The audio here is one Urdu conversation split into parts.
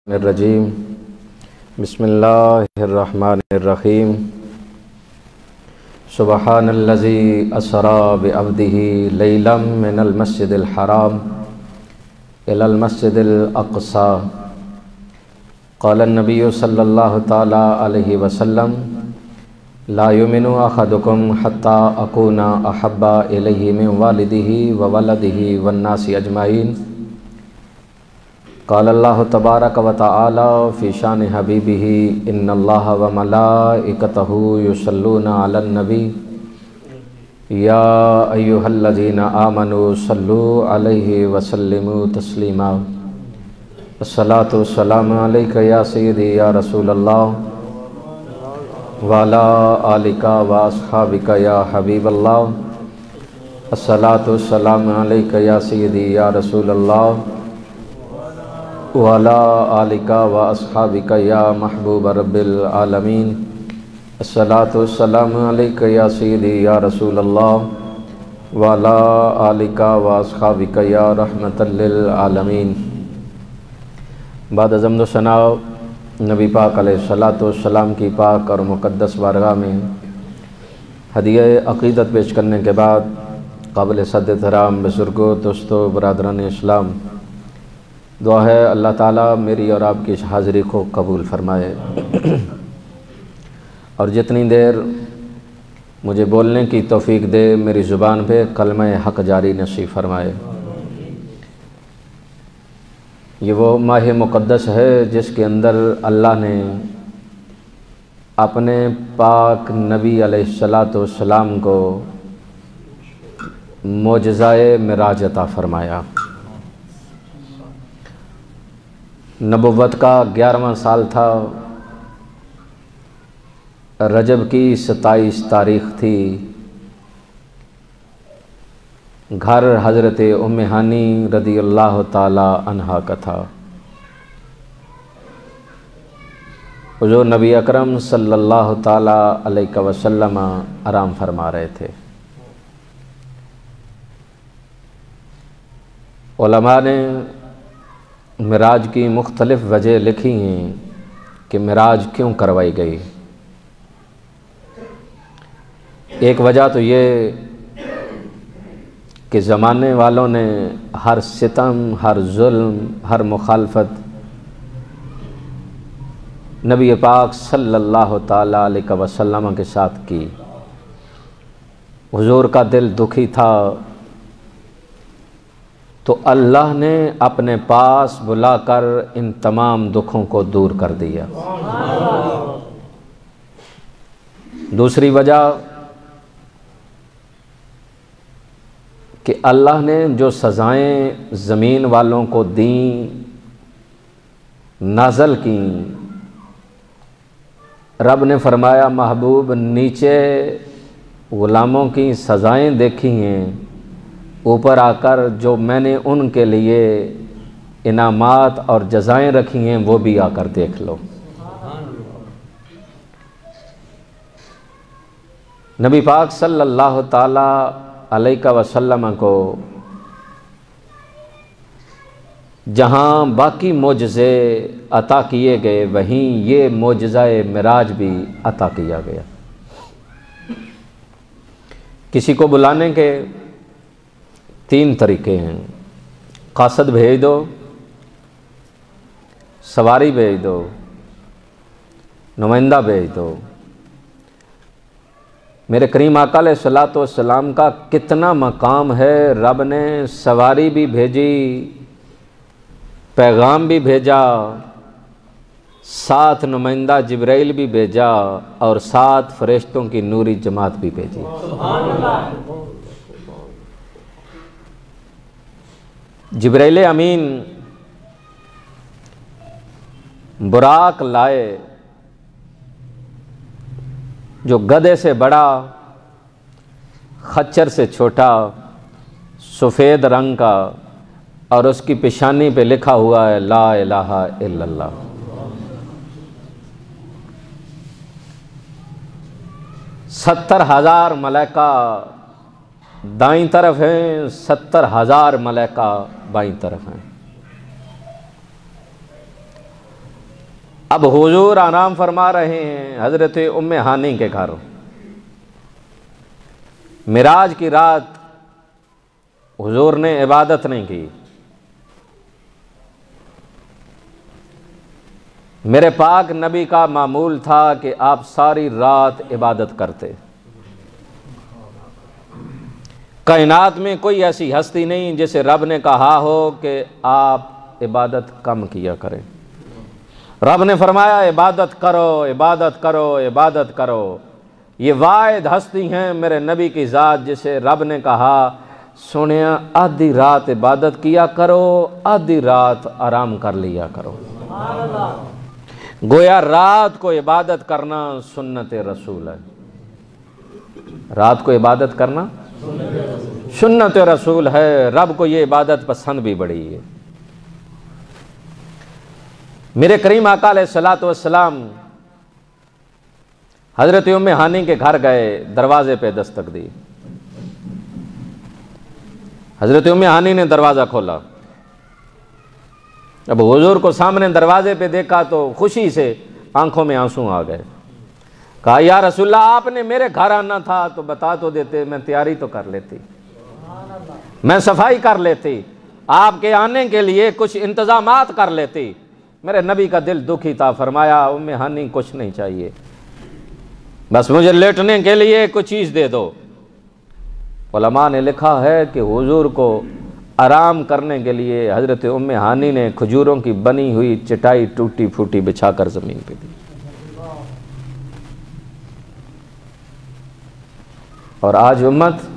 الرجیم بسم اللہ الرحمن الرحیم سبحان الذی اسری بعبدہ لیلا من المسجد الحرام الی المسجد الاقصی قال النبی صلی اللہ تعالی علیہ وسلم لا یؤمن احدکم حتی اکون احب الیہ من والدہ وولدہ والناس اجمعین قال اللہ تبارک و تعالی فی شان حبیبہ ان اللہ و ملائکتہ یصلون علی النبی یا ایہا الذین آمنوا صلوا علیہ وسلموا تسلیما الصلاۃ والسلام علیک یا سیدی یا رسول اللہ وعلی آلک و اصحابک یا حبیب اللہ الصلاۃ والسلام علیک یا سیدی یا رسول اللہ وعلی آلک و اصحابک یا محبوب رب العالمین الصلاۃ والسلام علیک یا سیدی یا رسول اللہ وعلی آلک و اصحابک یا رحمۃ للعالمین۔ بعد از حمد و ثنا نبی پاک علیہ الصلاۃ والسلام کی پاک اور مقدس بارگاہ میں ہدیہ عقیدت پیش کرنے کے بعد قابل صد احترام بزرگوں، دوستوں، برادران اسلام، دعا ہے اللہ تعالیٰ میری اور آپ کی اس حاضری کو قبول فرمائے اور جتنی دیر مجھے بولنے کی توفیق دے میری زبان پہ کلمہ حق جاری نصیب فرمائے۔ یہ وہ ماہ مقدس ہے جس کے اندر اللہ نے اپنے پاک نبی علیہ الصلاۃ والسلام کو معجزۂ معراج عطا فرمایا۔ نبوت کا 11واں سال تھا، رجب کی 27 تاریخ تھی، گھر حضرت ام ہانی رضی اللہ تعالی عنہا کا تھا۔ حضور نبی اکرم صلی اللہ تعالی علیہ وسلم آرام فرما رہے تھے۔ علماء نے معراج کی مختلف وجہ لکھی ہیں کہ معراج کیوں کروائی گئی۔ ایک وجہ تو یہ کہ زمانے والوں نے ہر ستم، ہر ظلم، ہر مخالفت نبی پاک صلی اللہ تعالی علیہ وسلم کے ساتھ کی۔ حضور کا دل دکھی تھا تو اللہ نے اپنے پاس بلا کر ان تمام دکھوں کو دور کر دیا۔ دوسری وجہ کہ اللہ نے جو سزائیں زمین والوں کو دیں، نازل کیں، رب نے فرمایا محبوب نیچے غلاموں کی سزائیں دیکھی ہیں، اوپر آ کر جو میں نے ان کے لیے انعامات اور جزائیں رکھی ہیں وہ بھی آ کر دیکھ لو۔ نبی پاک صلی اللہ تعالی علیہ وسلم کو جہاں باقی معجزے عطا کیے گئے وہیں یہ معجزہ معراج بھی عطا کیا گیا۔ کسی کو بلانے کے 3 طریقے ہیں، قاصد بھیج دو، سواری بھیج دو، نمائندہ بھیج دو۔ میرے کریم آقا علیہ الصلوۃ والسلام کا کتنا مقام ہے، رب نے سواری بھی بھیجی، پیغام بھی بھیجا، ساتھ نمائندہ جبرائیل بھی بھیجا اور ساتھ فرشتوں کی نوری جماعت بھی بھیجی۔ سبحان اللہ۔ جبرائیل امین براق لائے جو گدھے سے بڑا، خچر سے چھوٹا، سفید رنگ کا، اور اس کی پیشانی پہ لکھا ہوا ہے لا الہ الا اللہ۔ ستر 70,000 ملائکہ دائیں طرف ہیں، 70,000 ملائکہ بائیں طرف ہیں۔ اب حضور آرام فرما رہے ہیں حضرت ام ہانی کے گھر، معراج کی رات حضور نے عبادت نہیں کی۔ میرے پاک نبی کا معمول تھا کہ آپ ساری رات عبادت کرتے۔ کائنات میں کوئی ایسی ہستی نہیں جسے رب نے کہا ہو کہ آپ عبادت کم کیا کریں۔ رب نے فرمایا عبادت کرو، عبادت کرو، عبادت کرو۔ یہ واحد ہستی ہیں میرے نبی کی ذات جسے رب نے کہا سنیا آدھی رات عبادت کیا کرو، آدھی رات آرام کر لیا کرو۔ گویا رات کو عبادت کرنا سنت رسول ہے۔ رات کو عبادت کرنا سنت رسول ہے، رب کو یہ عبادت پسند بھی بڑی ہے۔ میرے کریم آقا علیہ الصلوۃ والسلام حضرت ام ہانی کے گھر گئے، دروازے پہ دستک دی۔ حضرت ام ہانی نے دروازہ کھولا، اب حضور کو سامنے دروازے پہ دیکھا تو خوشی سے آنکھوں میں آنسو آ گئے۔ کہا یا رسول اللہ آپ نے میرے گھر آنا تھا تو بتا تو دیتے، میں تیاری تو کر لیتی، میں صفائی کر لیتی، آپ کے آنے کے لیے کچھ انتظامات کر لیتی۔ میرے نبی کا دل دکھی تھا، فرمایا ام ہانی کچھ نہیں چاہیے، بس مجھے لیٹنے کے لیے کچھ چیز دے دو۔ علماء نے لکھا ہے کہ حضور کو آرام کرنے کے لیے حضرت ام ہانی نے کھجوروں کی بنی ہوئی چٹائی ٹوٹی پھوٹی بچھا کر زمین پہ دی، اور آج امت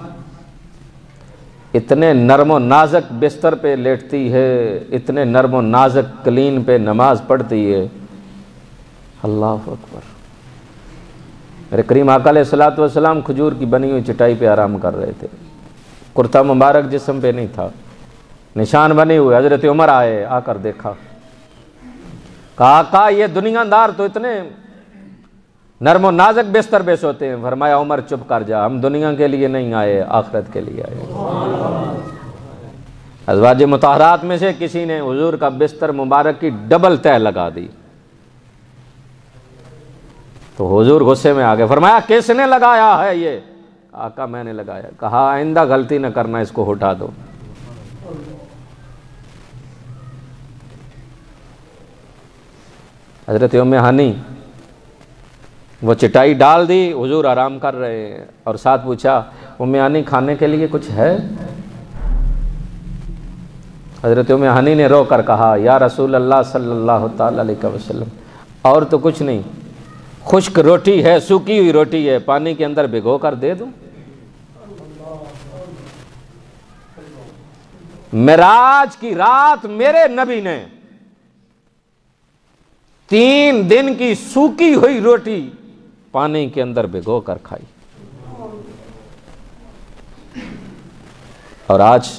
اتنے نرم و نازک بستر پہ لیٹتی ہے، اتنے نرم و نازک قلین پہ نماز پڑھتی ہے۔ اللہ اکبر۔ میرے کریم آقا علیہ الصلوۃ والسلام کھجور کی بنی ہوئی چٹائی پہ آرام کر رہے تھے، کرتا مبارک جسم پہ نہیں تھا، نشان بنے ہوئے۔ حضرت عمر آئے، آ کر دیکھا، کہا آقا یہ دنیا دار تو اتنے نرم و نازک بستر پہ سوتے ہیں۔ فرمایا عمر چپ کر جا، ہم دنیا کے لیے نہیں آئے، آخرت کے لیے آئے۔ ازواج مطہرات میں سے کسی نے حضور کا بستر مبارک کی ڈبل تہ لگا دی تو حضور غصے میں آ گئے، فرمایا کس نے لگایا ہے یہ؟ آقا میں نے لگایا۔ کہا آئندہ غلطی نہ کرنا، اس کو ہٹا دو۔ حضرت ام ہانی وہ چٹائی ڈال دی، حضور آرام کر رہے ہیں، اور ساتھ پوچھا ام ہانی کھانے کے لیے کچھ ہے؟ حضرت ام ہانی نے رو کر کہا یا رسول اللہ صلی اللہ تعالی علیہ وسلم اور تو کچھ نہیں، خشک روٹی ہے، سوکھی ہوئی روٹی ہے، پانی کے اندر بھگو کر دے دوں؟ معراج کی رات میرے نبی نے 3 دن کی سوکھی ہوئی روٹی پانی کے اندر بھگو کر کھائی، اور آج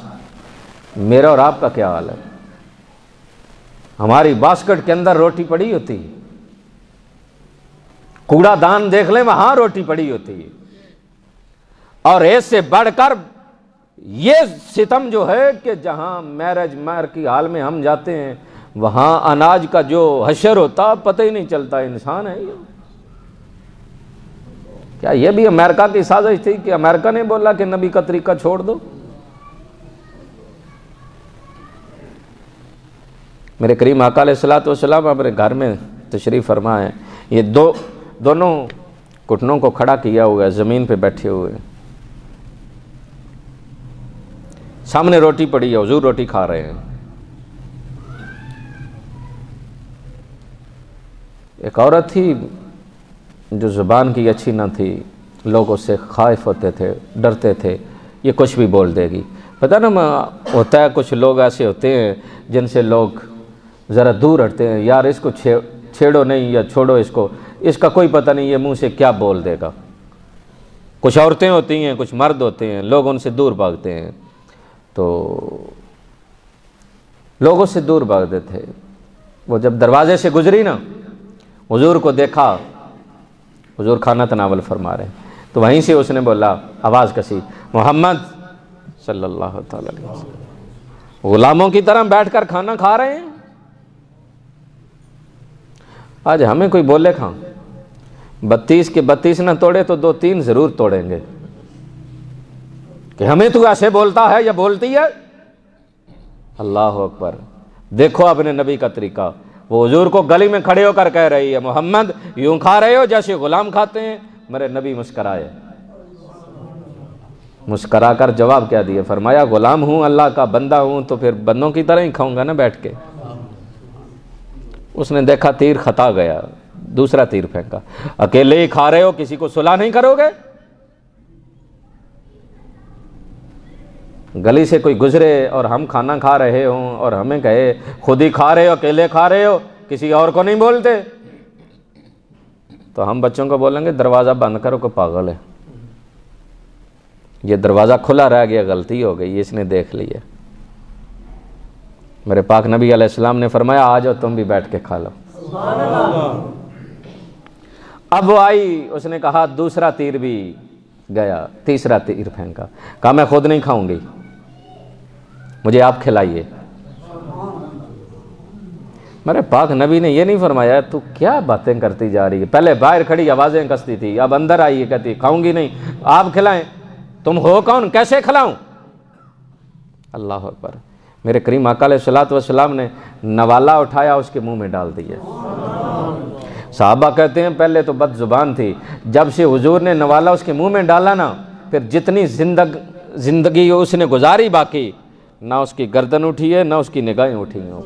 میرا اور آپ کا کیا حال ہے؟ ہماری باسکٹ کے اندر روٹی پڑی ہوتی ہے، کوڑا دان دیکھ لیں وہاں روٹی پڑی ہوتی ہے، اور اس سے بڑھ کر یہ ستم جو ہے کہ جہاں میرج مہر کی حال میں ہم جاتے ہیں وہاں اناج کا جو حشر ہوتا پتہ ہی نہیں چلتا انسان ہے یہ۔ کیا یہ بھی امریکہ کی سازش تھی کہ امریکہ نے بولا کہ نبی کا طریقہ چھوڑ دو؟ میرے کریم آقا علیہ الصلوۃ والسلام اپنے گھر میں تشریف فرما ہے، یہ دونوں گھٹنوں کو کھڑا کیا ہوا ہے، زمین پہ بیٹھے ہوئے ہیں، سامنے روٹی پڑی ہے، حضور روٹی کھا رہے ہیں۔ ایک عورت تھی جو زبان کی اچھی نہ تھی، لوگ اس سے خائف ہوتے تھے، ڈرتے تھے، یہ کچھ بھی بول دے گی۔ پتہ نا ہوتا ہے کچھ لوگ ایسے ہوتے ہیں جن سے لوگ ذرا دور ہٹتے ہیں، یار اس کو چھیڑو نہیں یا چھوڑو اس کو، اس کا کوئی پتہ نہیں یہ منہ سے کیا بول دے گا۔ کچھ عورتیں ہوتی ہیں، کچھ مرد ہوتے ہیں، لوگ ان سے دور بھاگتے ہیں، تو لوگوں سے دور بھاگتے تھے۔ وہ جب دروازے سے گزری نا، حضور کو دیکھا، حضور کھانا تناول فرما رہے ہیں، تو وہیں سے اس نے بولا آواز کسی، محمد صلی اللہ تعالی علیہ وسلم غلاموں کی طرح بیٹھ کر کھانا کھا رہے ہیں؟ آج ہمیں کوئی بولے کھاں 32 کے 32 نہ توڑے تو 2-3 ضرور توڑیں گے کہ ہمیں تو ایسے بولتا ہے یا بولتی ہے. اللہ اکبر. دیکھو اپنے نبی کا طریقہ. وہ حضور کو گلی میں کھڑے ہو کر کہہ رہی ہے محمد یوں کھا رہے ہو جیسے غلام کھاتے ہیں. میرے نبی مسکرائے, مسکرا کر جواب کیا دیا, فرمایا غلام ہوں, اللہ کا بندہ ہوں, تو پھر بندوں کی طرح ہی کھاؤں گا نا بیٹھ کے. اس نے دیکھا تیر خطا گیا, دوسرا تیر پھینکا. اکیلے ہی کھا رہے ہو, کسی کو صلح نہیں کرو گے؟ گلی سے کوئی گزرے اور ہم کھانا کھا رہے ہوں اور ہمیں کہے خود ہی کھا رہے ہو, اکیلے کھا رہے ہو, کسی اور کو نہیں بولتے, تو ہم بچوں کو بولیں گے دروازہ بند کرو, کو پاگل ہے, یہ دروازہ کھلا رہ گیا, غلطی ہو گئی, اس نے دیکھ لیا. میرے پاک نبی علیہ السلام نے فرمایا آ جاؤ تم بھی بیٹھ کے کھا لو. اب وہ آئی, اس نے کہا دوسرا تیر بھی گیا, تیسرا تیر پھینکا, کہا میں خود نہیں کھاؤں گی, مجھے آپ کھلائیے. میرے پاک نبی نے یہ نہیں فرمایا تو کیا باتیں کرتی جا رہی ہے, پہلے باہر کھڑی آوازیں کستی تھی, اب اندر آئی کہتی کھاؤں گی نہیں, آپ کھلائیں, تم ہو کون, کیسے کھلاؤں؟ اللہ اکبر. میرے کریم آقا علیہ الصلوۃ والسلام نے نوالا اٹھایا, اس کے منہ میں ڈال دیا. صحابہ کہتے ہیں پہلے تو بد زبان تھی, جب سے حضور نے نوالا اس کے منہ میں ڈالا نا, پھر جتنی زندگی اس نے گزاری باقی نہ اس کی گردن اٹھی ہے نہ اس کی نگاہیں اٹھی ہیں.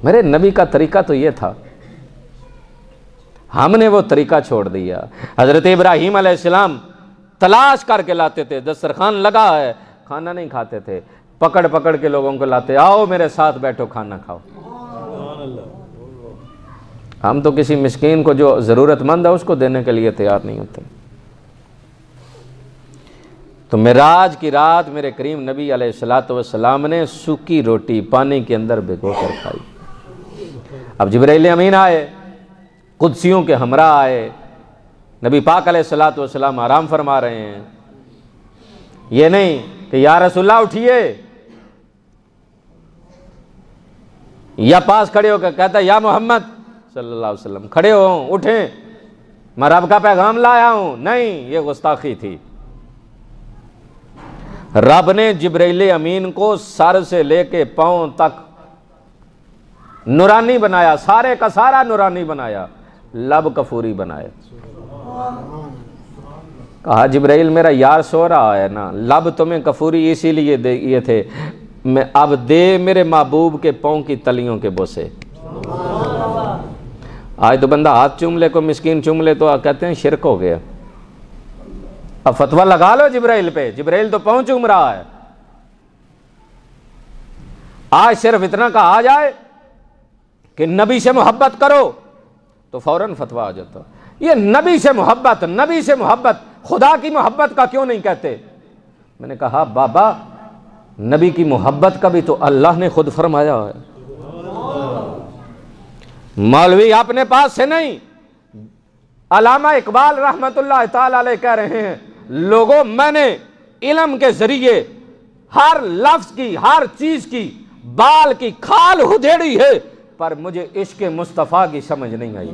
میرے نبی کا طریقہ تو یہ تھا, ہم نے وہ طریقہ چھوڑ دیا. حضرت ابراہیم علیہ السلام تلاش کر کے لاتے تھے, دسترخوان لگا ہے, کھانا نہیں کھاتے تھے, پکڑ پکڑ کے لوگوں کو لاتے, آؤ میرے ساتھ بیٹھو کھانا کھاؤ. ہم تو کسی مسکین کو جو ضرورت مند ہے اس کو دینے کے لیے تیار نہیں ہوتے. تو معراج کی رات میرے کریم نبی علیہ الصلوۃ والسلام نے سوکھی روٹی پانی کے اندر بھگو کر کھائی. اب جبرائیل امین آئے, قدسیوں کے ہمراہ آئے, نبی پاک علیہ الصلوۃ والسلام آرام فرما رہے ہیں. یہ نہیں کہ یا رسول اللہ اٹھیے, یا پاس کھڑے ہو کر کہتا ہے یا محمد صلی اللہ علیہ وسلم کھڑے ہو, اٹھیں, میں رب کا پیغام لایا ہوں. نہیں, یہ گستاخی تھی. رب نے جبرائیل امین کو سر سے لے کے پاؤں تک نورانی بنایا, سارے کا سارا نورانی بنایا, لب کفوری بنائے. کہا جبرائیل میرا یار سو رہا ہے نا, لب تمہیں کفوری اسی لیے دیے تھے, میں اب دے میرے محبوب کے پاؤں کی تلیوں کے بوسے. آج تو بندہ ہاتھ چوم لے, کو مسکین چوم لے تو کہتے ہیں شرک ہو گیا. اب فتویٰ لگا لو جبرائیل پہ, جبرائیل تو پاؤں چوم رہا ہے. آج صرف اتنا کہا جائے کہ نبی سے محبت کرو تو فوراً فتویٰ آ جاتا. یہ نبی سے محبت, نبی سے محبت, خدا کی محبت کا کیوں نہیں کہتے؟ میں نے کہا بابا نبی کی محبت کا بھی تو اللہ نے خود فرمایا ہے. مولوی اپنے پاس سے نہیں, علامہ اقبال رحمت اللہ تعالی علیہ کہہ رہے ہیں لوگوں میں نے علم کے ذریعے ہر لفظ کی, ہر چیز کی, بال کی کھال ادھیڑی ہے, پر مجھے عشق مصطفیٰ کی سمجھ نہیں آئی.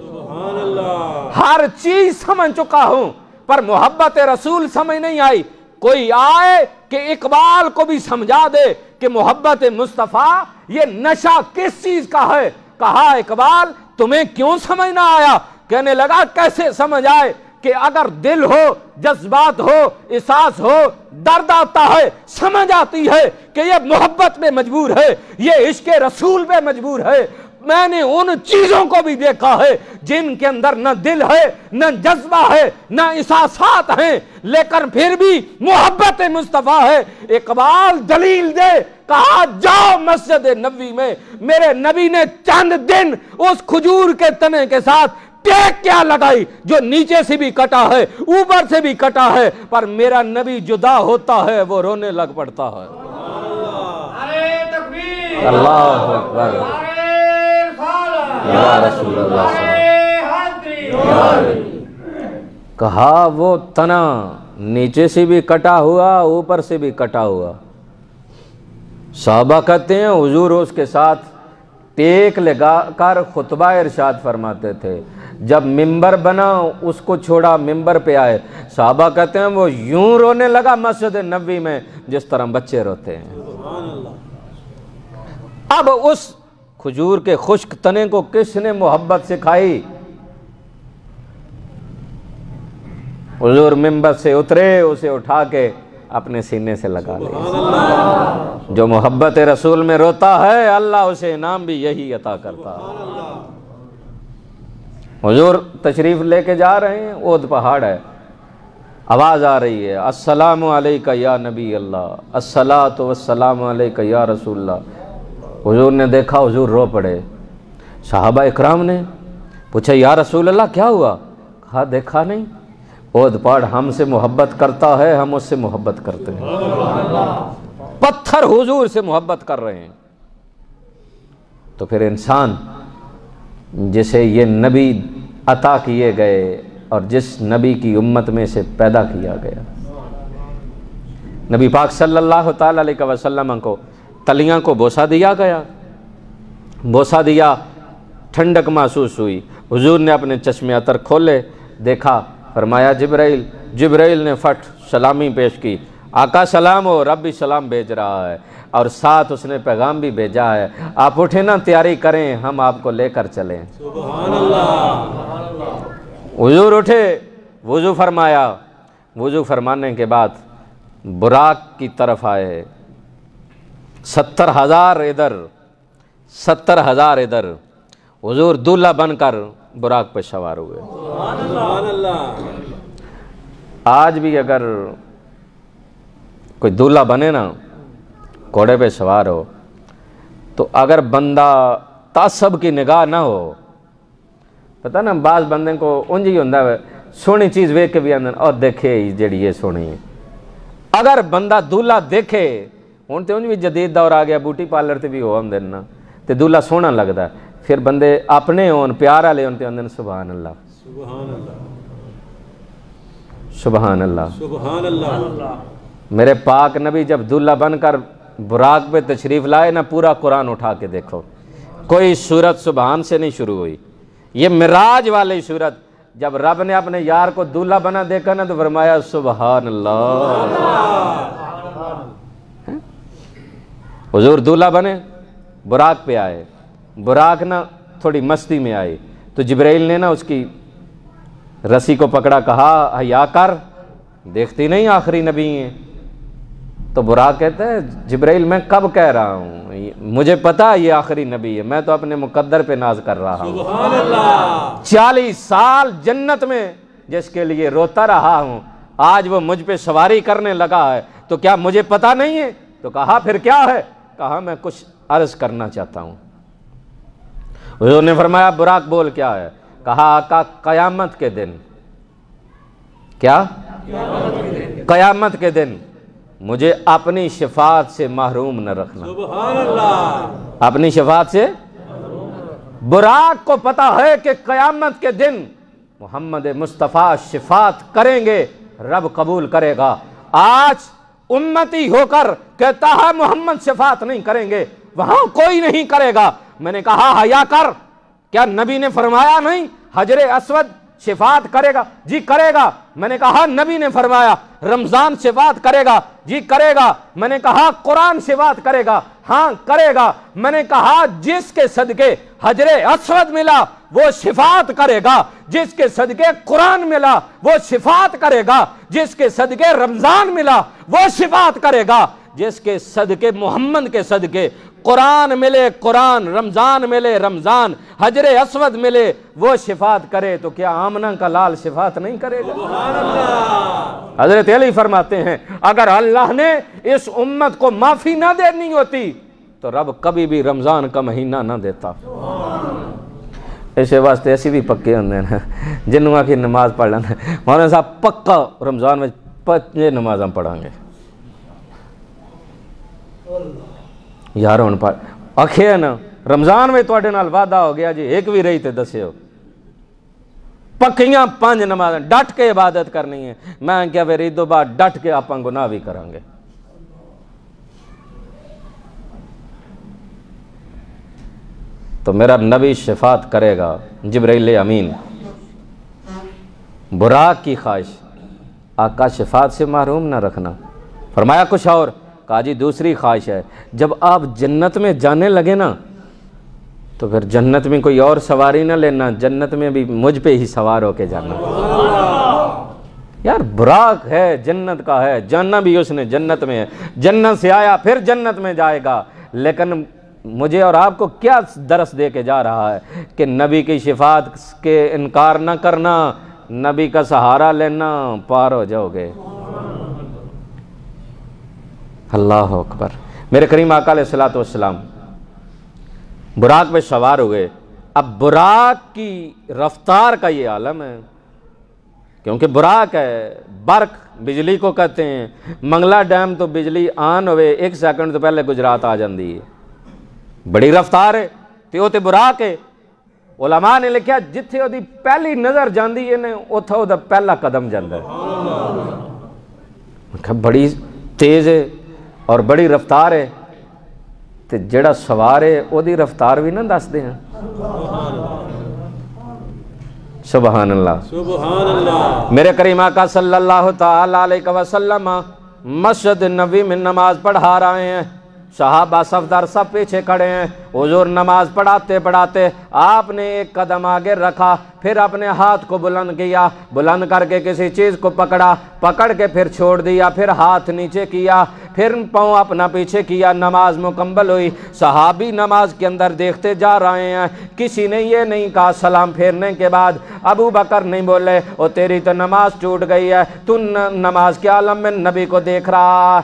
ہر چیز سمجھ چکا ہوں پر محبت رسول سمجھ نہیں آئی. کوئی آئے کہ اقبال کو بھی سمجھا دے کہ محبت مصطفیٰ یہ نشہ کس چیز کا ہے. کہا اقبال تمہیں کیوں سمجھ نہ آیا؟ کہنے لگا کیسے سمجھ آئے کہ اگر دل ہو, جذبات ہو, احساس ہو, درد آتا ہے, سمجھ آتی ہے کہ یہ محبت میں مجبور ہے, یہ عشق رسول پہ مجبور ہے. میں نے ان چیزوں کو بھی دیکھا ہے جن کے اندر نہ دل ہے, نہ جذبہ ہے, نہ احساسات ہیں, لیکن پھر بھی محبت مصطفیٰ ہے. اقبال دلیل دے. کہا جاؤ مسجد نبوی میں, میرے نبی نے چند دن اس کھجور کے تنے کے ساتھ ٹیک کیا لگائی جو نیچے سے بھی کٹا ہے, اوپر سے بھی کٹا ہے, پر میرا نبی جدا ہوتا ہے وہ رونے لگ پڑتا ہے. اللہ اکبر, یا رسول اللہ صلی اللہ علیہ وسلم. کہا وہ تنا نیچے سے بھی کٹا ہوا, اوپر سے بھی کٹا ہوا. صحابہ کہتے ہیں حضور اس کے ساتھ ٹیک لگا کر خطبہ ارشاد فرماتے تھے. جب ممبر بنا اس کو چھوڑا، ممبر پہ آئے. صحابہ کہتے ہیں وہ یوں رونے لگا مسجد نبوی میں جس طرح بچے روتے ہیں. اب اس کھجور کے خشک تنے کو کس نے محبت سکھائی؟ حضور ممبر سے اترے، اسے اٹھا کے اپنے سینے سے لگا لیا. جو محبت رسول میں روتا ہے اللہ اسے انعام بھی یہی عطا کرتا ہے. حضور تشریف لے کے جا رہے ہیں، اود پہاڑ ہے، آواز آ رہی ہے السلام علیکہ یا نبی اللہ، الصلاۃ والسلام علیکہ یا رسول اللہ. حضور نے دیکھا، حضور رو پڑے. صحابہ اکرام نے پوچھا یا رسول اللہ کیا ہوا؟ کہا دیکھا نہیں، اود پہاڑ ہم سے محبت کرتا ہے، ہم اس سے محبت کرتے ہیں. پتھر حضور سے محبت کر رہے ہیں. تو پھر انسان جسے یہ نبی عطا کیے گئے اور جس نبی کی امت میں سے پیدا کیا گیا، نبی پاک صلی اللہ تعالی علیہ وسلم کو تلیاں کو بوسہ دیا گیا، بوسہ دیا، ٹھنڈک محسوس ہوئی. حضور نے اپنے چشمے عطر کھولے، دیکھا، فرمایا جبرائیل. جبرائیل نے فٹ سلامی پیش کی، آقا سلام ہو، رب بھی سلام بھیج رہا ہے اور ساتھ اس نے پیغام بھی بھیجا ہے، آپ اٹھیں نا، تیاری کریں، ہم آپ کو لے کر چلیں. سبحان اللہ. حضور اٹھے، وضو فرمایا. وضو فرمانے کے بعد براق کی طرف آئے. 70,000 ادھر، 70,000 ادھر. حضور دولہا بن کر براق پہ سوار ہوئے. سبحان اللہ. آج بھی اگر کوئی دولہا بنے نا، گھوڑے پہ سوار ہو، تو اگر بندہ تعصب کی نگاہ نہ ہو، پتہ نا بعض بندے کو انج ہی ہوندا ہے سونی چیز ویکھ کے بھی آندن اور دیکھے جیڑی یہ سونی ہے. اگر بندہ دولہا دیکھے، ہن تے انج بھی جدید دور آ گیا، بیوٹی پارلر تے بھی ہو آندے نا، تے دولہا سونا لگدا ہے. پھر بندے اپنے ہون، پیار والے ہون تے آندن سبحان اللہ، سبحان اللہ، سبحان اللہ، سبحان اللہ. میرے پاک نبی جب دولہا بن کر براق پہ تشریف لائے نا، پورا قرآن اٹھا کے دیکھو، کوئی سورت سبحان سے نہیں شروع ہوئی. یہ معراج والی سورت، جب رب نے اپنے یار کو دولہا بنا دیکھا نا تو فرمایا سبحان اللہ. حضور دولہا بنے، براق پہ آئے. براق نا تھوڑی مستی میں آئی تو جبرائیل نے نا اس کی رسی کو پکڑا، کہا حیا کر، دیکھتی نہیں آخری نبی ہیں؟ تو براق کہتا ہے جبرائیل میں کب کہہ رہا ہوں، مجھے پتا یہ آخری نبی ہے، میں تو اپنے مقدر پہ ناز کر رہا ہوں. سبحان اللہ. 40 سال جنت میں جس کے لیے روتا رہا ہوں، آج وہ مجھ پہ سواری کرنے لگا ہے تو کیا مجھے پتا نہیں ہے؟ تو کہا پھر کیا ہے؟ کہا میں کچھ عرض کرنا چاہتا ہوں. حضور نے فرمایا براق بول کیا ہے؟ کہا آقا قیامت کے دن. کیا؟ قیامت کے دن مجھے اپنی شفاعت سے محروم نہ رکھنا. سبحان اللہ. اپنی شفاعت سے. براق کو پتا ہے کہ قیامت کے دن محمد مصطفیٰ شفاعت کریں گے، رب قبول کرے گا. آج امتی ہو کر کہتا ہے محمد شفاعت نہیں کریں گے، وہاں کوئی نہیں کرے گا. میں نے کہا حیا کر، کیا نبی نے فرمایا نہیں حجر اسود شفاعت کرے گا؟ جی کرے گا. میں نے کہا نبی نے فرمایا رمضان شفاعت کرے گا؟ جی کرے گا. میں نے کہا قرآن شفاعت کرے گا؟ ہاں کرے گا. میں نے کہا جس کے صدقے حجر اسود ملا وہ شفاعت کرے گا، جس کے صدقے قرآن ملا وہ شفاعت کرے گا، جس کے صدقے رمضان ملا وہ شفاعت کرے گا، جس کے صدقے محمد کے صدقے قرآن ملے قرآن، رمضان ملے رمضان، حجر اسود ملے وہ شفاعت کرے. تو کیا آمنہ کا لال شفاعت نہیں کرے گا؟ سبحان اللہ. حضرت علی فرماتے ہیں اگر اللہ نے اس امت کو معافی نہ دینی ہوتی تو رب کبھی بھی رمضان کا مہینہ نہ دیتا. اسے واسطے ایسی بھی پکے ہوندے ہیں جنہوں کی نماز پڑھ لینا مولانا صاحب پکا رمضان میں 5 نمازاں پڑھاں گے. یار ہوں پڑھ آکھے نا رمضان میں تواڈے نال وعدہ ہو گیا جی ایک بھی رہی تے دسیو. پکیاں 5 نمازاں ڈٹ کے عبادت کرنی ہے. میں کیا پھر عید تو بعد ڈٹ کے آپ گناہ بھی کریں گے. تو میرا نبی شفاعت کرے گا، جبرائیل امین۔ براق کی خواہش، آقا شفاعت سے محروم نہ رکھنا۔ فرمایا کچھ اور، کہا جی دوسری خواہش ہے، جب آپ جنت میں جانے لگے نا تو پھر جنت میں کوئی اور سواری نہ لینا، جنت میں بھی مجھ پہ ہی سوار ہو کے جانا۔ یار براق ہے، جنت کا ہے، جانا بھی اس نے جنت میں ہے، جنت سے آیا پھر جنت میں جائے گا، لیکن مجھے اور آپ کو کیا درس دے کے جا رہا ہے کہ نبی کی شفاعت کے انکار نہ کرنا، نبی کا سہارا لینا، پار ہو جاؤ گے۔ اللہ اکبر۔ میرے کریم آقا علیہ الصلوۃ والسلام براق پہ سوار ہوئے۔ اب براق کی رفتار کا یہ عالم ہے، کیونکہ براق ہے، برق بجلی کو کہتے ہیں، منگلا ڈیم تو بجلی آن ہوئے 1 سیکنڈ تو پہلے گجرات آ جاندی ہے، بڑی رفتار ہے، تو تے براق ہے۔ علماء نے لکھا جتھے وہ پہلی نظر جاندی ہے نا اتھا وہ پہلا قدم جاندہ ہے، بڑی تیز ہے اور بڑی رفتار ہے، تے جڑا سوار ہے وہ دی رفتار بھی نہ دس دے ہیں۔ سبحان اللہ، سبحان اللہ۔ میرے کریم آقا صلی اللہ تعالی علیہ وسلم مسجد نبی میں نماز پڑھا رہے ہیں، صحابہ صفدر سب پیچھے کھڑے ہیں، حضور نماز پڑھاتے پڑھاتے آپ نے ایک قدم آگے رکھا، پھر اپنے ہاتھ کو بلند کیا، بلند کر کے کسی چیز کو پکڑا، پکڑ کے پھر چھوڑ دیا، پھر ہاتھ نیچے کیا، پھر پاؤں اپنا پیچھے کیا، نماز مکمل ہوئی۔ صحابی نماز کے اندر دیکھتے جا رہے ہیں، کسی نے یہ نہیں کہا سلام پھیرنے کے بعد، ابو بکر نہیں بولے او تیری تو نماز ٹوٹ گئی ہے، تو نماز کے عالم میں نبی کو دیکھ رہا۔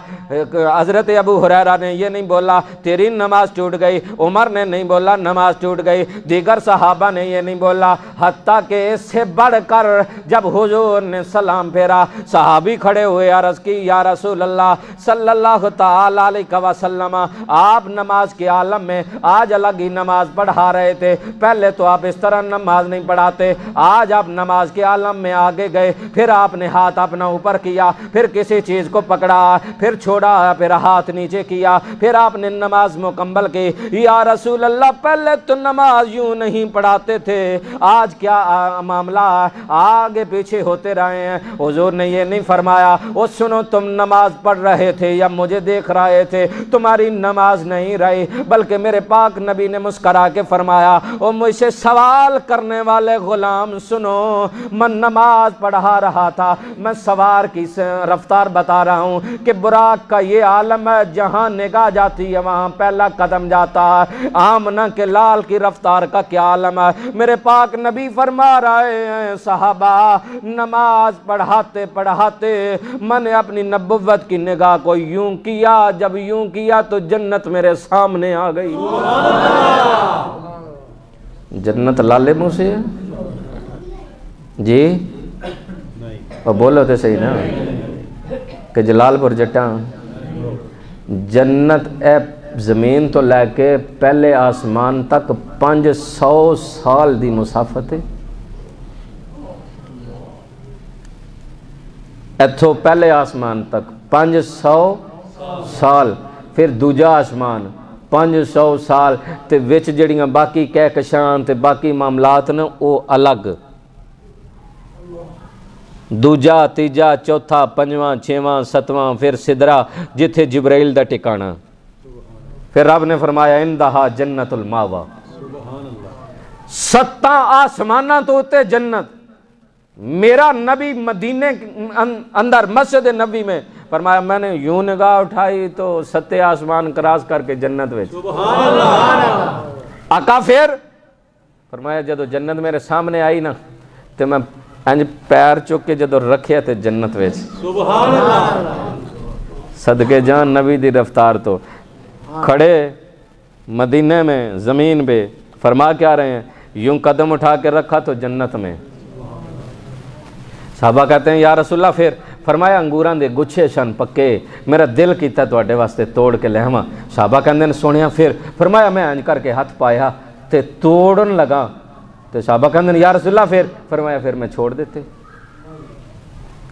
حضرت ابو ہریرہ نے یہ نہیں بولا تیری نماز ٹوٹ گئی، عمر نے نہیں بولا نماز ٹوٹ گئی، دیگر صحابہ نے یہ نہیں بولا، حتیٰ کہ اس سے بڑھ کر جب حضور نے سلام پھیرا، صحابی کھڑے ہوئے عرض کی یا رسول اللہ صلی اللہ تعالی علیہ وسلم، آپ نماز کے عالم میں آج الگ ہی نماز پڑھا رہے تھے، پہلے تو آپ اس طرح نماز نہیں پڑھاتے، آج آپ نماز کے عالم میں آگے گئے، پھر آپ نے ہاتھ اپنا اوپر کیا، پھر کسی چیز کو پکڑا، پھر چھوڑا، پھر ہاتھ نیچے کیا، پھر آپ نے نماز مکمل کی۔ یا رسول اللہ پہلے تو نماز یوں نہیں پڑھاتے تھے، آج کیا معاملہ آگے پیچھے ہوتے رہے ہیں؟ حضور نے یہ نہیں فرمایا او سنو تم نماز پڑھ رہے تھے یا مجھے دیکھ رہے تھے، تمہاری نماز نہیں رہی، بلکہ میرے پاک نبی نے مسکرا کے فرمایا او مجھ سے سوال کرنے والے غلام سنو، میں نماز پڑھا رہا تھا، میں سوار کی رفتار بتا رہا ہوں کہ براق کا یہ عالم ہے، جہاں نگاہ جاتی ہے وہاں پہلا قدم جاتا ہے۔ آمنہ کے لال کی رفتار کا کیا عالم ہے؟ میرے پاک نبی فرما رہے ہیں صحابہ نماز پڑھاتے پڑھاتے میں نے اپنی نبوت کی نگاہ کو یوں کیا، جب یوں کیا تو جنت میرے سامنے آ گئی۔ جنت لالے منہ سے ہے جی؟ اور بولو تو صحیح نا کہ جلال پور جٹاں جنت اے زمین تو لے کے پہلے آسمان تک 500 سال دی مسافت ہے، ایتھو پہلے آسمان تک 500 سال، پھر دوجا آسمان 500 سال، تے وچ جڑیاں باقی کہکشاں تے باقی معاملات نے او الگ، دوجا تیجا چوتھا پنجواں چھواں ستواں، پھر سدرا جتھے جبرائیل دا ٹکانا، پھر رب نے فرمایا اندہا جنت الماوا، 7 آسمانہ تو ہوتے جنت۔ میرا نبی مدینے اندر مسجد نبی میں فرمایا میں نے یوں نگاہ اٹھائی تو 7 آسمان کراس کر کے جنت ویچ۔ آقا پھر فرمایا جدو جنت میرے سامنے آئی نا تو میں انج پیر چک کے جدو رکھیا تے جنت ویچ۔ صدقے جان نبی دی رفتار تو کھڑے مدینے میں زمین پہ فرما کیا رہے ہیں یوں قدم اٹھا کے رکھا تو جنت میں۔ صحابہ کہتے ہیں یا رسول اللہ پھر؟ فرمایا انگوراں دے گچھے شن پکے، میرا دل کیتا تواڈے واسطے توڑ کے لہواں۔ صحابہ کہندے نے سونیا پھر؟ فرمایا میں انج کر کے ہاتھ پایا تے توڑن لگا، تو صحابہ کہندے نے یا رسول اللہ پھر؟ فرمایا پھر میں چھوڑ دیتے۔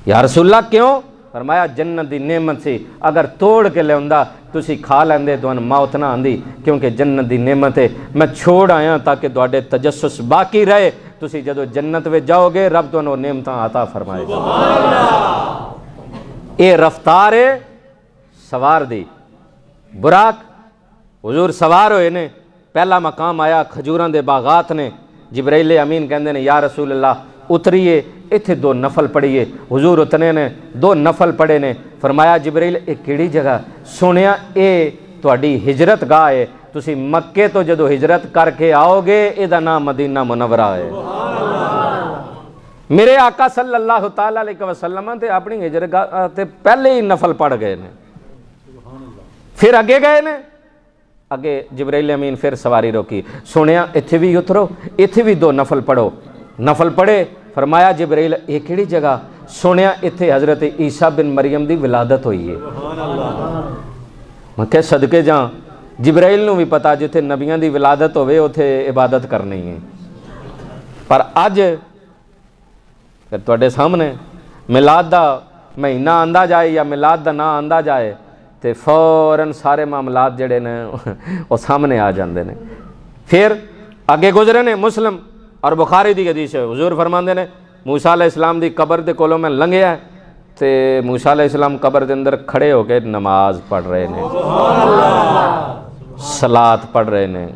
یا رسول اللہ کیوں؟ فرمایا جنت دی نعمت سی اگر توڑ کے لیا تسی کھا لیندے تو موت نہ آندی، کیونکہ جنت دی نعمت ہے میں چھوڑ آیا تاکہ تواڈے تجسس باقی رہے، تسی جدو جنت میں جاؤ گے رب تو وہ نعمتاں عطا فرمائے گا۔ اے رفتار ہے سوار دی براق، حضور سوار ہوئے نے، پہلا مقام آیا کھجوراں دے باغات نے، جبرائیل امین کہندے نے یا رسول اللہ اتریے اتھے 2 نفل پڑھیے، حضور اتنے نے 2 نفل پڑھے نے، فرمایا جبرائیل اے کیڑی جگہ؟ سنیا اے تواڈی ہجرت گاہ ہے، تسی مکے تو جدو ہجرت کر کے آؤ گے اے دا نام مدینہ منورہ ہے۔ میرے آقا صلی اللہ تعالیٰ علیہ وسلم تے اپنی ہجرت گاہ تے پہلے ہی نفل پڑھ گئے نے، پھر اگے گئے نے، اگے جبرائیل امین پھر سواری روکی، سنیا اتھے بھی اترو، اتھے بھی 2 نفل پڑھو، نفل پڑھے، فرمایا جبرائیل یہ کیڑی جگہ؟ سنیا اتھے حضرت عیسیٰ بن مریم دی ولادت ہوئی ہے۔ میں کہ صدقے جاں جبرائیل نو بھی پتا جتھے نبیاں دی ولادت ہوئے اتھے عبادت کرنی ہے، پر اج پھر تواڈے سامنے میلاد دا مہینہ آندا جائے یا میلاد دا نا آندا جائے تے فوراً سارے معاملات جڑے نے وہ سامنے آ جاندے نے۔ پھر آگے گزرے نے مسلم اور بخاری دی حدیث ہے، حضور فرماندے نے موسیٰ علیہ السلام دی قبر دے کولوں میں لنگیا ہے تے موسیٰ علیہ السلام قبر دے اندر کھڑے ہو کے نماز پڑھ رہے نے، صلاۃ پڑھ رہے نے۔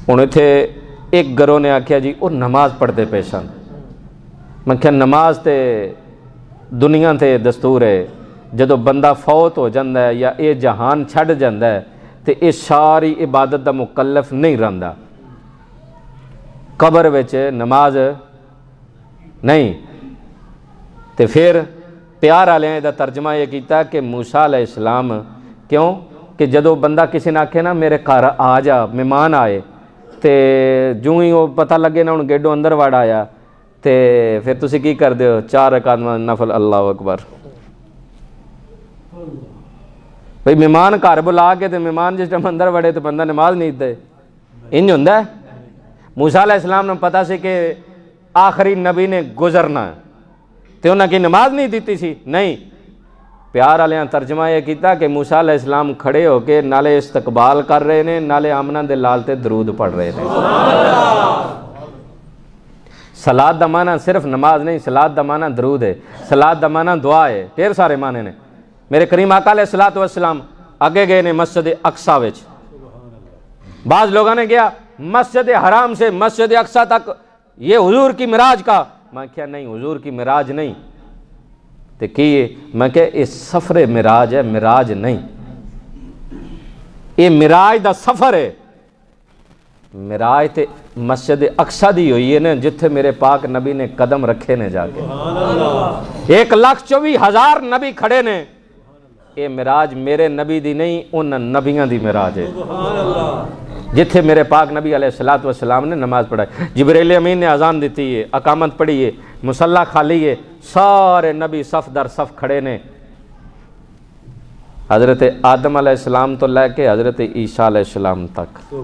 انہیں تھے ایک گروہ نے آکھیا جی وہ نماز پڑھتے پیشن، میں کہا نماز تے دنیا تے دستور ہے، جدو بندہ فوت ہو جاندہ ہے یا اے جہان چھڑ جاندہ ہے تے اے ساری عبادت دا مکلف نہیں رہندا، قبر وچ نماز نہیں۔ تے پھر پیار والے دا ترجمہ یہ کیتا کہ موسیٰ علیہ السلام کیوں کہ جدو بندہ کسی نے آکھے نا میرے گھر آ جا، مہمان آئے تے جو ہی وہ پتہ لگے نا ان گیڈو اندر وڑ آیا تے پھر تسی کی کر دیو 4 رکعت نفل، اللہ اکبر۔ بھئی مہمان گھر بلا کے تے مہمان جس ٹائم اندر وڑے تو بندہ نماز نہیں دے، انج ہوندا ہے۔ موسیٰ علیہ السلام نے پتہ سی کہ آخری نبی نے گزرنا ہے تے انہاں کی نماز نہیں دیتی سی، نہیں، پیار والیاں ترجمہ یہ کیتا کہ موسیٰ علیہ السلام کھڑے ہو کے نالے استقبال کر رہے نے، نالے آمنہ دے لال تے درود پڑھ رہے نے۔ صلاۃ دا معنی صرف نماز نہیں، صلاۃ دا معنی درود ہے، صلاۃ دا معنی دعا ہے، ڈھیر سارے معنی نے۔ میرے کریم آقا علیہ الصلوۃ والسلام اگے گئے نے مسجد اقصیٰ وچ، بعض لوگوں نے گیا مسجد حرام سے مسجد اقصیٰ تک یہ حضور کی معراج کا، میں کہا نہیں حضور کی معراج نہیں، تے کی میں کہ یہ سفر معراج ہے، معراج نہیں، یہ معراج دا سفر ہے۔ معراج تے مسجد اقصیٰ دی ہوئی ہے نا جتھے میرے پاک نبی نے قدم رکھے نے جا کے، 1,24,000 نبی کھڑے نے، یہ معراج میرے نبی دی نہیں ان نبیاں دی معراج ہے، جتھے میرے پاک نبی علیہ الصلوۃ والسلام نے نماز پڑھائی، جبرائیل امین نے اذان دیتی ہے، اقامت پڑھی ہے، مصلی خالی ہے، سارے نبی صف در صف کھڑے نے، حضرت آدم علیہ السلام تو لے کے حضرت عیسیٰ علیہ السلام تک۔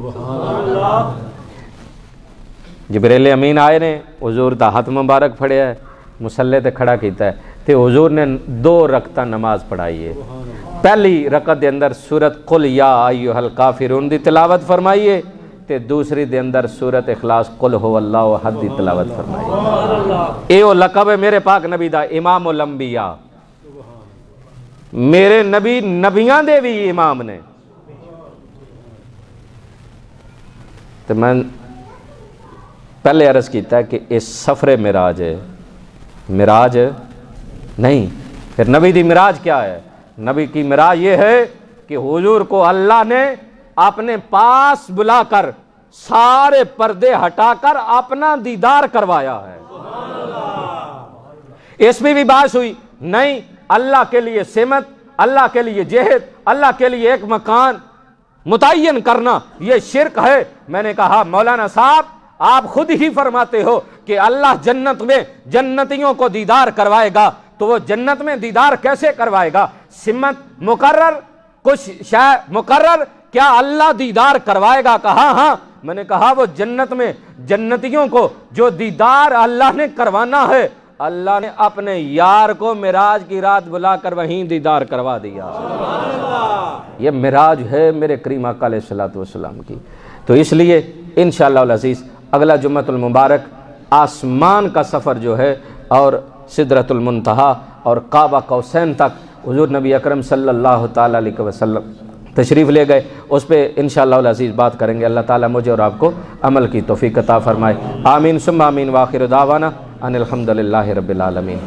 جبرائیل امین آئے نے، حضور دا ہاتھ مبارک پھڑیا ہے، مصلی تے کھڑا کیتا ہے، تے حضور نے 2 رکعتاں نماز پڑھائی ہے، پہلی رکعت دے اندر سورت قل یا ایھا الکافرون دی تلاوت فرمائی ہے، تے دوسری دے اندر سورت اخلاص قل هو اللہ احد دی تلاوت فرمائی ہے۔ اے وہ لقب ہے میرے پاک نبی دا، امام الانبیاء، میرے نبی نبیاں دے بھی امام نے۔ تو میں پہلے عرض کیتا ہے کہ اس سفر معراج ہے، معراج نہیں۔ پھر نبی دی معراج کیا ہے؟ نبی کی معراج یہ ہے کہ حضور کو اللہ نے اپنے پاس بلا کر سارے پردے ہٹا کر اپنا دیدار کروایا ہے۔ اس میں بھی بات ہوئی نہیں، اللہ کے لیے سمت، اللہ کے لیے جہد، اللہ کے لیے ایک مکان متعین کرنا یہ شرک ہے۔ میں نے کہا مولانا صاحب آپ خود ہی فرماتے ہو کہ اللہ جنت میں جنتیوں کو دیدار کروائے گا، تو وہ جنت میں دیدار کیسے کروائے گا؟ سمت مقرر، کچھ شے مقرر، کیا اللہ دیدار کروائے گا؟ کہا ہاں۔ میں نے کہا وہ جنت میں جنتیوں کو جو دیدار اللہ نے کروانا ہے اللہ نے اپنے یار کو معراج کی رات بلا کر وہیں دیدار کروا دیا۔ یہ معراج ہے میرے کریم آقا علیہ الصلوۃ والسلام کی۔ تو اس لیے انشاءاللہ العزیز اگلا جمعۃ المبارک آسمان کا سفر جو ہے اور سدرۃ المنتہا اور کعبہ قوسین تک حضور نبی اکرم صلی اللہ تعالیٰ علیہ وسلم تشریف لے گئے، اس پہ انشاءاللہ العزیز بات کریں گے۔ اللہ تعالیٰ مجھے اور آپ کو عمل کی توفیق عطا فرمائے۔ آمین ثم آمین، وآخر دعوانا ان الحمد للہ رب العالمین۔